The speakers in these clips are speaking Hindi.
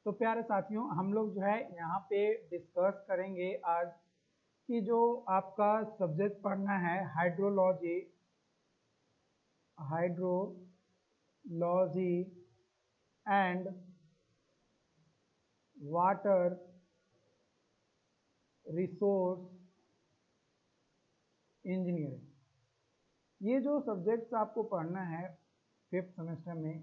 तो प्यारे साथियों, हम लोग जो है यहाँ पे डिस्कस करेंगे आज कि जो आपका सब्जेक्ट पढ़ना है hydrology and water resource engineering. ये जो सब्जेक्ट्स आपको पढ़ना है 5th सेमेस्टर में,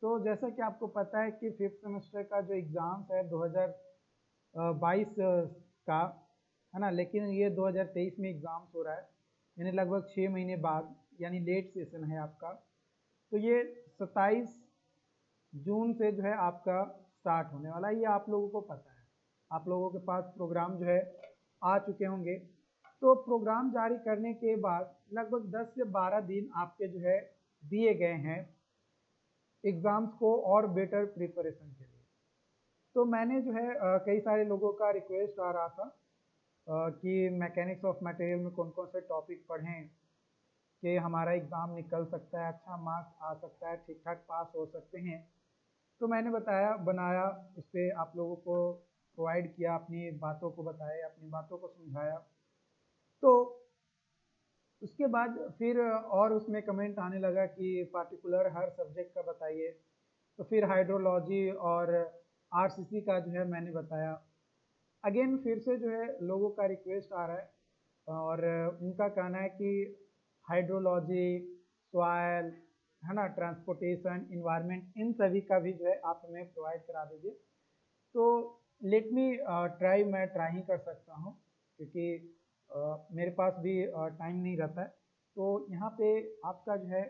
तो जैसा कि आपको पता है कि 5th सेमेस्टर का जो एग्ज़ाम्स है 2022 का है ना, लेकिन ये 2023 में एग्ज़ाम्स हो रहा है, यानी लगभग 6 महीने बाद, यानी लेट सेशन है आपका। तो ये 27 जून से जो है आपका स्टार्ट होने वाला है, ये आप लोगों को पता है। आप लोगों के पास प्रोग्राम जो है आ चुके होंगे। तो प्रोग्राम जारी करने के बाद लगभग 10 से 12 दिन आपके जो है दिए गए हैं एग्ज़ाम्स को और बेटर प्रिपरेशन के लिए। तो मैंने जो है कई सारे लोगों का रिक्वेस्ट आ रहा था कि मैकेनिक्स ऑफ मटेरियल में कौन कौन से टॉपिक पढ़ें कि हमारा एग्ज़ाम निकल सकता है, अच्छा मार्क्स आ सकता है, ठीक ठाक पास हो सकते हैं। तो मैंने बनाया, उस पर आप लोगों को प्रोवाइड किया, अपनी बातों को बताया, अपनी बातों को समझाया। तो उसके बाद फिर और उसमें कमेंट आने लगा कि पार्टिकुलर हर सब्जेक्ट का बताइए। तो फिर हाइड्रोलॉजी और आरसीसी का जो है मैंने बताया। अगेन फिर से जो है लोगों का रिक्वेस्ट आ रहा है और उनका कहना है कि हाइड्रोलॉजी, सॉइल, है ना, ट्रांसपोर्टेशन, इन्वायरमेंट, इन सभी का भी जो है आप हमें प्रोवाइड करा दीजिए। तो लेट मी ट्राई, मैं ट्राई ही कर सकता हूँ क्योंकि मेरे पास भी टाइम नहीं रहता है। तो यहाँ पे आपका जो है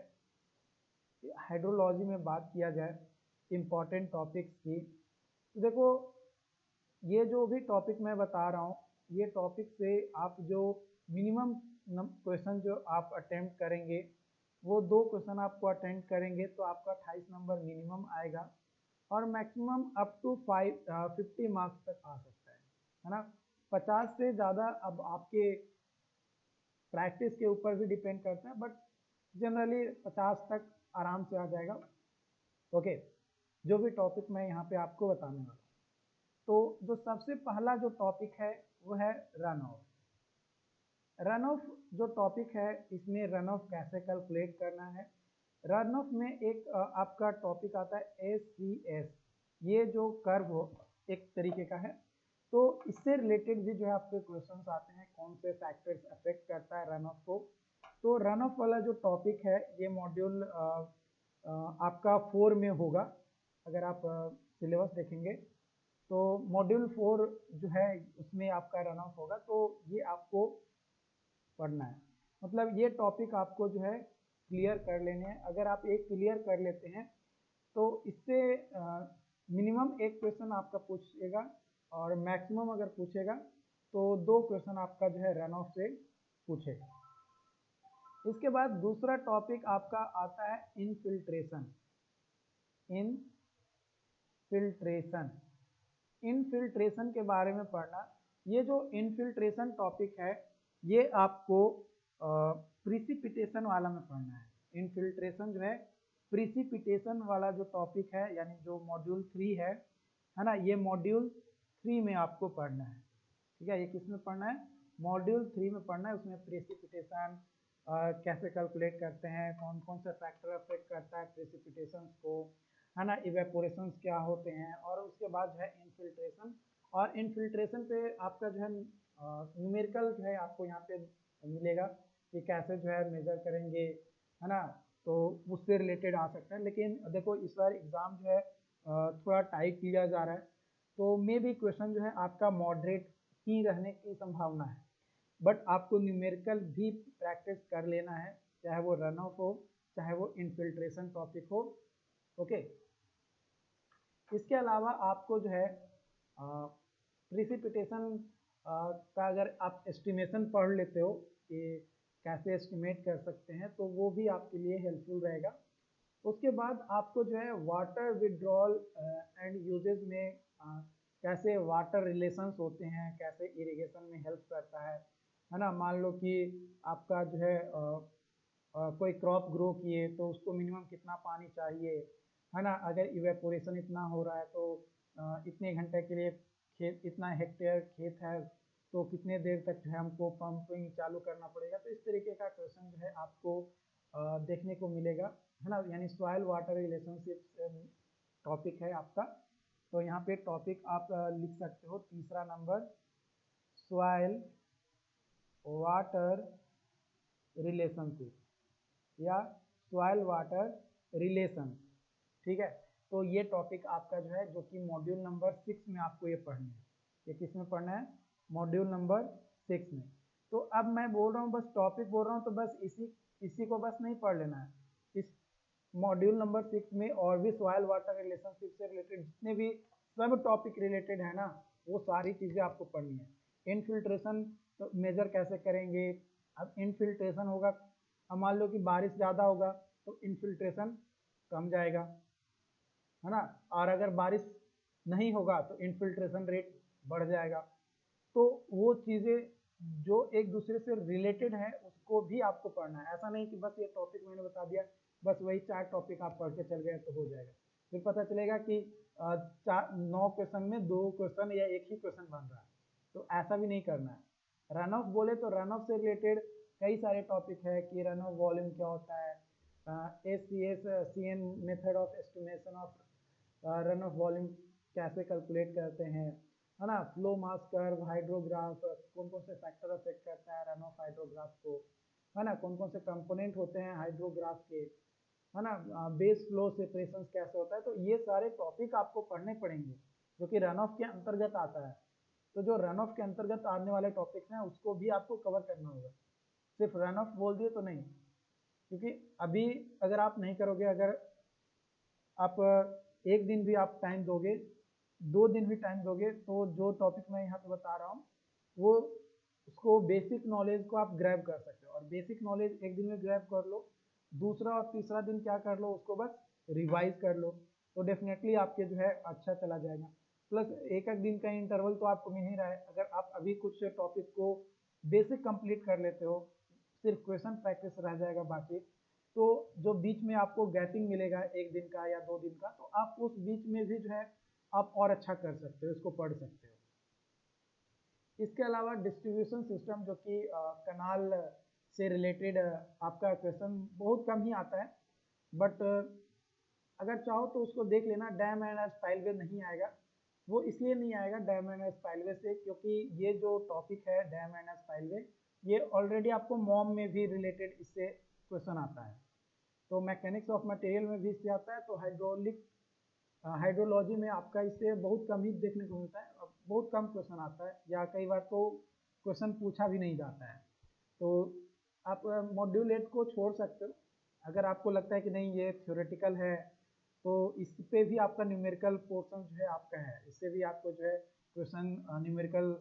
हाइड्रोलॉजी में बात किया जाए इम्पॉर्टेंट टॉपिक्स की, तो देखो ये जो भी टॉपिक मैं बता रहा हूँ, ये टॉपिक से आप जो मिनिमम क्वेश्चन जो आप अटेम्प्ट करेंगे, वो 2 क्वेश्चन आपको अटेम्प्ट करेंगे तो आपका 28 नंबर मिनिमम आएगा और मैक्सिमम अप टू 50 मार्क्स तक आ सकता है ना। 50 से ज़्यादा अब आपके प्रैक्टिस के ऊपर भी डिपेंड करता है, बट जनरली 50 तक आराम से आ जाएगा। ओके, जो भी टॉपिक मैं यहाँ पे आपको बताने वाला हूँ, तो जो सबसे पहला जो टॉपिक है वो है रन ऑफ। रन ऑफ जो टॉपिक है, इसमें रन ऑफ कैसे कैलकुलेट करना है। रन ऑफ में एक आपका टॉपिक आता है ACS, ये जो कर्व हो एक तरीके का है, तो इससे रिलेटेड भी जो है आपके क्वेश्चंस आते हैं, कौन से फैक्टर्स अफेक्ट करता है रन ऑफ को। तो रन ऑफ वाला जो टॉपिक है ये मॉड्यूल आपका 4 में होगा। अगर आप सिलेबस देखेंगे तो मॉड्यूल 4 जो है उसमें आपका रन ऑफ होगा, तो ये आपको पढ़ना है। मतलब ये टॉपिक आपको जो है क्लियर कर लेने हैं। अगर आप एक क्लियर कर लेते हैं तो इससे मिनिमम एक क्वेश्चन आपका पूछेगा और मैक्सिमम अगर पूछेगा तो 2 क्वेश्चन आपका जो है रन ऑफ से पूछेगा। इसके बाद दूसरा टॉपिक आपका आता है इनफिल्ट्रेशन। इनफिल्ट्रेशन के बारे में पढ़ना। ये जो इनफिल्ट्रेशन टॉपिक है ये आपको प्रिसिपिटेशन वाला में पढ़ना है। इनफिल्ट्रेशन जो है प्रिसिपिटेशन वाला जो टॉपिक है, यानी जो मॉड्यूल 3 है ना, ये मॉड्यूल 3 में आपको पढ़ना है। ठीक है, ये किस में पढ़ना है? मॉड्यूल 3 में पढ़ना है। उसमें प्रिसिपिटेशन कैसे कैलकुलेट करते हैं, कौन कौन से फैक्टर अफेक्ट करता है प्रिसिपिटेशन को, है ना, इवेपोरेशन क्या होते हैं, और उसके बाद जो है इनफिल्ट्रेशन। और इनफिल्ट्रेशन पे आपका जो है न्यूमेरिकल जो है आपको यहाँ पे मिलेगा कि कैसे जो है मेजर करेंगे, है ना, तो उससे रिलेटेड आ सकता है। लेकिन देखो इस बार एग्ज़ाम जो है थोड़ा टाइट किया जा रहा है, तो मे भी क्वेश्चन जो है आपका मॉडरेट ही रहने की संभावना है, बट आपको न्यूमेरिकल भी प्रैक्टिस कर लेना है, चाहे वो रन ऑफ हो, चाहे वो इनफिल्ट्रेशन टॉपिक हो। ओके, इसके अलावा आपको जो है प्रिसिपिटेशन का अगर आप एस्टिमेशन पढ़ लेते हो कि कैसे एस्टिमेट कर सकते हैं, तो वो भी आपके लिए हेल्पफुल रहेगा। उसके बाद आपको जो है वाटर विड्रॉल एंड यूजेज में कैसे वाटर रिलेशंस होते हैं, कैसे इरिगेशन में हेल्प करता है ना। मान लो कि आपका जो है कोई क्रॉप ग्रो किए तो उसको मिनिमम कितना पानी चाहिए, है ना। अगर इवेपोरेशन इतना हो रहा है तो इतने घंटे के लिए खेत, इतना हेक्टेयर खेत है तो कितने देर तक जो है हमको पंपिंग चालू करना पड़ेगा। तो इस तरीके का क्वेश्चन जो है आपको देखने को मिलेगा, है ना। यानी सॉइल वाटर रिलेशनशिप टॉपिक है आपका। तो यहाँ पे टॉपिक आप लिख सकते हो तीसरा नंबर, सॉइल वाटर रिलेशनशिप या सॉइल वाटर रिलेशन, ठीक है। तो ये टॉपिक आपका जो है, जो कि मॉड्यूल नंबर 6 में आपको ये पढ़ना है। ये किस में पढ़ना है? मॉड्यूल नंबर 6 में। तो अब मैं बोल रहा हूँ, बस टॉपिक बोल रहा हूँ, तो बस इसी को बस नहीं पढ़ लेना है। इस मॉड्यूल नंबर 6 में और भी सॉइल वाटर रिलेशनशिप से रिलेटेड जितने भी सब टॉपिक रिलेटेड है ना, वो सारी चीज़ें आपको पढ़नी है। इनफिल्ट्रेशन तो मेजर कैसे करेंगे? अब इनफिल्ट्रेशन होगा, अब मान लो कि बारिश ज़्यादा होगा तो इनफिल्ट्रेशन कम जाएगा, है ना। और अगर बारिश नहीं होगा तो इनफिल्ट्रेशन रेट बढ़ जाएगा। तो वो चीज़ें जो एक दूसरे से रिलेटेड है उसको भी आपको पढ़ना है। ऐसा नहीं कि बस ये टॉपिक मैंने बता दिया, बस वही 4 टॉपिक आप पढ़ के चल गए तो हो जाएगा। फिर पता चलेगा कि 9 क्वेश्चन में 2 क्वेश्चन या एक ही क्वेश्चन बन रहा है, तो ऐसा भी नहीं करना है। रन ऑफ बोले तो रन ऑफ से रिलेटेड कई सारे टॉपिक है कि रन ऑफ वॉल्यूम क्या होता है, SCN method of estimation of run of volume कैसे कैलकुलेट करते हैं, है ना। फ्लो मास कर्व, हाइड्रोग्राफ, कौन कौन से फैक्टर अफेक्ट करता है रन ऑफ हाइड्रोग्राफ को, है ना। कौन कौन से कंपोनेंट होते हैं हाइड्रोग्राफ के, है ना। बेस फ्लो सेपरेशन कैसे होता है। तो ये सारे टॉपिक आपको पढ़ने पड़ेंगे जो कि रन ऑफ के अंतर्गत आता है। तो जो रन ऑफ के अंतर्गत आने वाले टॉपिक्स हैं उसको भी आपको कवर करना होगा। सिर्फ रन ऑफ बोल दिए तो नहीं, क्योंकि अभी अगर आप नहीं करोगे, अगर आप एक दिन भी आप टाइम दोगे, 2 दिन भी टाइम दोगे, तो जो टॉपिक मैं यहाँ पे बता रहा हूँ वो उसको बेसिक नॉलेज को आप ग्रैब कर सकते हो। और बेसिक नॉलेज एक दिन में ग्रैब कर लो, दूसरा और तीसरा दिन क्या कर लो, उसको बस रिवाइज कर लो, तो डेफिनेटली आपके जो है अच्छा चला जाएगा। प्लस एक एक दिन का इंटरवल तो आपको मिल ही रहा है। अगर आप अभी कुछ टॉपिक को बेसिक कंप्लीट कर लेते हो, सिर्फ क्वेश्चन प्रैक्टिस रह जाएगा बाकी, तो जो बीच में आपको गैपिंग मिलेगा एक दिन का या 2 दिन का, तो आप उस बीच में भी जो है आप और अच्छा कर सकते हो, इसको पढ़ सकते हो। इसके अलावा डिस्ट्रीब्यूशन सिस्टम, जो कि कनाल से रिलेटेड आपका क्वेश्चन बहुत कम ही आता है, बट अगर चाहो तो उसको देख लेना। डैम एंड स्पाइलवे नहीं आएगा, वो इसलिए नहीं आएगा डैम एंड स्पाइलवे से क्योंकि ये जो टॉपिक है डैम एंड स्पाइलवे, ये ऑलरेडी आपको मॉम में भी रिलेटेड इससे क्वेश्चन आता है। तो मैकेनिक्स ऑफ मटेरियल में भी इससे आता है। तो हाइड्रोलॉजी में आपका इससे बहुत कम ही देखने को मिलता है, बहुत कम क्वेश्चन आता है, या कई बार तो क्वेश्चन पूछा भी नहीं जाता है। तो आप मॉड्यूल 8 को छोड़ सकते हो। अगर आपको लगता है कि नहीं ये थ्योरेटिकल है, तो इस पे भी आपका न्यूमेरिकल पोर्शन जो है आपका है, इससे भी आपको जो है क्वेश्चन न्यूमेरिकल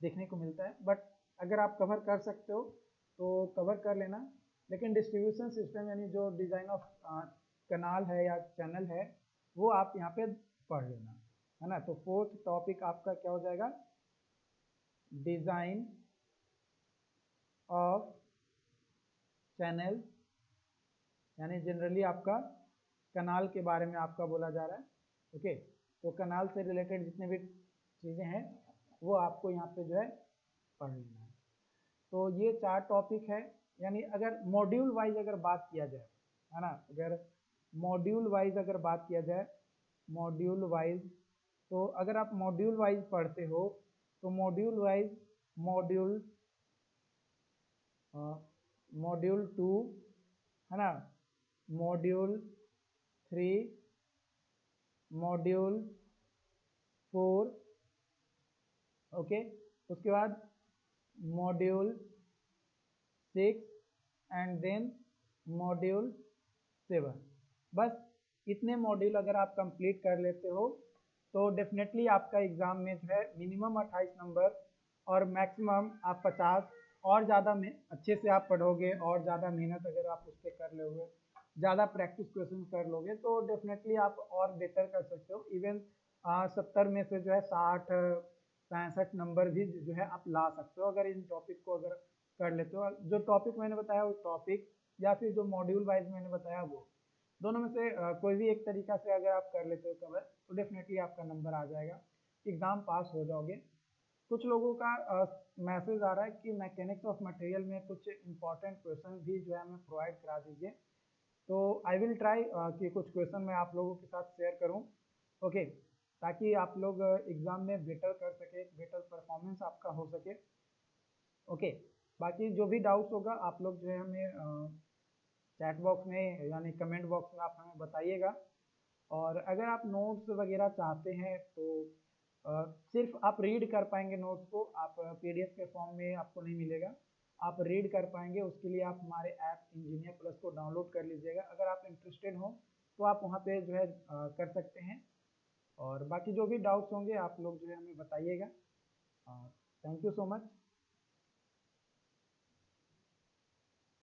देखने को मिलता है। बट अगर आप कवर कर सकते हो तो कवर कर लेना। लेकिन डिस्ट्रीब्यूशन सिस्टम यानी जो डिज़ाइन ऑफ कनाल है या चैनल है, वो आप यहाँ पे पढ़ लेना, है ना। तो 4th टॉपिक आपका क्या हो जाएगा? डिज़ाइन ऑफ चैनल, यानी जनरली आपका कनाल के बारे में आपका बोला जा रहा है। ओके, तो कनाल से रिलेटेड जितने भी चीज़ें हैं वो आपको यहाँ पे जो है पढ़ लेना है। तो ये 4 टॉपिक है। यानी अगर मॉड्यूल वाइज अगर बात किया जाए, है ना, अगर मॉड्यूल वाइज अगर बात किया जाए, मॉड्यूल वाइज, तो अगर आप मॉड्यूल वाइज पढ़ते हो तो मॉड्यूल वाइज मॉड्यूल 2, है ना, मॉड्यूल 3, मॉड्यूल 4, ओके, उसके बाद मॉड्यूल 6 एंड देन मॉड्यूल 7। बस इतने मॉड्यूल अगर आप कंप्लीट कर लेते हो तो डेफिनेटली आपका एग्ज़ाम में जो है मिनिमम 28 नंबर और मैक्सिमम आप 50, और ज़्यादा में अच्छे से आप पढ़ोगे और ज़्यादा मेहनत अगर आप उस पर कर लोगे, ज़्यादा प्रैक्टिस क्वेश्चन कर लोगे, तो डेफिनेटली आप और बेटर कर सकते हो। इवन 70 में से जो है 60-65 नंबर भी जो है आप ला सकते हो अगर इन टॉपिक को अगर कर लेते हो। जो टॉपिक मैंने बताया वो टॉपिक या फिर जो मॉड्यूल वाइज मैंने बताया वो, दोनों में से कोई भी एक तरीका से अगर आप कर लेते हो कवर तो डेफिनेटली आपका नंबर आ जाएगा, एग्ज़ाम पास हो जाओगे। कुछ लोगों का मैसेज आ रहा है कि मैकेनिक्स ऑफ मटेरियल में कुछ इंपॉर्टेंट क्वेश्चन भी जो है हमें प्रोवाइड करा दीजिए, तो आई विल ट्राई कि कुछ क्वेश्चन मैं आप लोगों के साथ शेयर करूं, ओके, ताकि आप लोग एग्ज़ाम में बेटर कर सके, बेटर परफॉर्मेंस आपका हो सके, ओके। बाकी जो भी डाउट्स होगा आप लोग जो है हमें चैट बॉक्स में यानी कमेंट बॉक्स में आप हमें बताइएगा। और अगर आप नोट्स वगैरह चाहते हैं तो सिर्फ आप रीड कर पाएंगे नोट्स को, आप पीडीएफ के फॉर्म में आपको नहीं मिलेगा, आप रीड कर पाएंगे। उसके लिए आप हमारे ऐप इंजीनियर प्लस को डाउनलोड कर लीजिएगा। अगर आप इंटरेस्टेड हो तो आप वहाँ पे जो है कर सकते हैं। और बाकी जो भी डाउट्स होंगे आप लोग जो है हमें बताइएगा। Thank you so much.